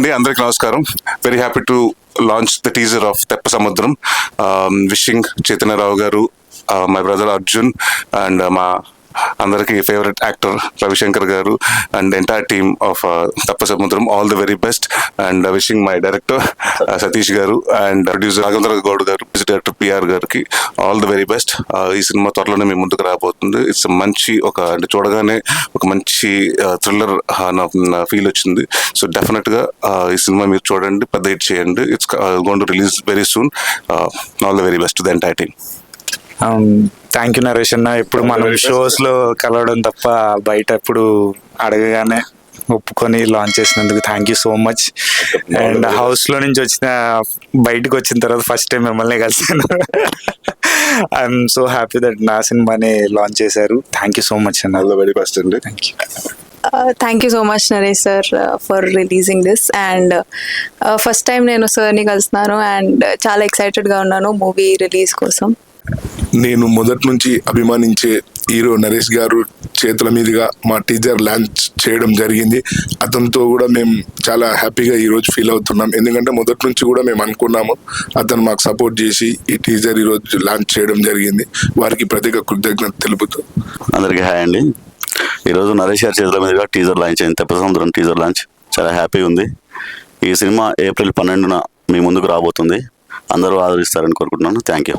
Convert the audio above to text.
అండి, అందరికి నమస్కారం. Very happy to launch the teaser of తెప్ప సముద్రం. విషింగ్ చైతన్యరావు గారు, మై బ్రదర్ అర్జున్, అండ్ మా అందరికి ఫేవరెట్ యాక్టర్ రవిశంకర్ గారు అండ్ ఎంటైర్ టీమ్ ఆఫ్ తప్ప సముద్రం all the very best. And wishing my director Satish గారు అండ్ ప్రొడ్యూసర్ రాఘవేంద్ర గౌడ్ గారు, డైరెక్టర్ పిఆర్ గారికి ఆల్ ది వెరీ బెస్ట్. ఈ సినిమా త్వరలోనే మీ ముందుకు రాబోతుంది. ఇట్స్ మంచి అంటే చూడగానే ఒక మంచి థ్రిల్లర్ ఫీల్ వచ్చింది. సో డెఫినెట్గా ఈ సినిమా మీరు చూడండి, పెద్ద హిట్ చేయండి. It's going to release very soon. All the very best to the entire team. Thank you Naresh అన్న. ఇప్పుడు మనం షోస్ లో కలవడం తప్ప బయట ఎప్పుడు అడగగానే ఒప్పుకొని లాంచ్ చేసినందుకు thank you so much. And house లో నుంచి బయటకు వచ్చిన తర్వాత ఫస్ట్ టైం మిమ్మల్ని కలిసాను. ఐఎమ్ సో హ్యాపీ దట్ నా సినిమాని లాంచ్ చేశారు. థ్యాంక్ యూ సో మచ్ అన్న. ఆల్ ది వెరీ బెస్ట్ అండి. Thank you. Thank you so much Naresh sir for releasing this. And first time నేను సార్ని కలుస్తున్నాను అండ్ చాలా ఎక్సైటెడ్గా ఉన్నాను మూవీ రిలీజ్ కోసం. నేను మొదటి నుంచి అభిమానించే హీరో నరేష్ గారు చేతుల మీదుగా మా టీజర్ లాంచ్ చేయడం జరిగింది. అతనితో కూడా మేము చాలా హ్యాపీగా ఈరోజు ఫీల్ అవుతున్నాం. ఎందుకంటే మొదటి నుంచి కూడా మేము అనుకున్నాము, అతను మాకు సపోర్ట్ చేసి ఈ టీజర్ ఈరోజు లాంచ్ చేయడం జరిగింది. వారికి ప్రత్యేక కృతజ్ఞత తెలుపుతూ అందరికీ హాయ్ అండి. ఈరోజు నరేష్ గారి చేతుల మీదుగా టీజర్ లాంచ్ అయింది. తెప్ప సముద్రం టీజర్ లాంచ్ చాలా హ్యాపీగా ఉంది. ఈ సినిమా ఏప్రిల్ 12న మీ ముందుకు రాబోతుంది. అందరూ ఆదరిస్తారని కోరుకుంటున్నాను. Thank you.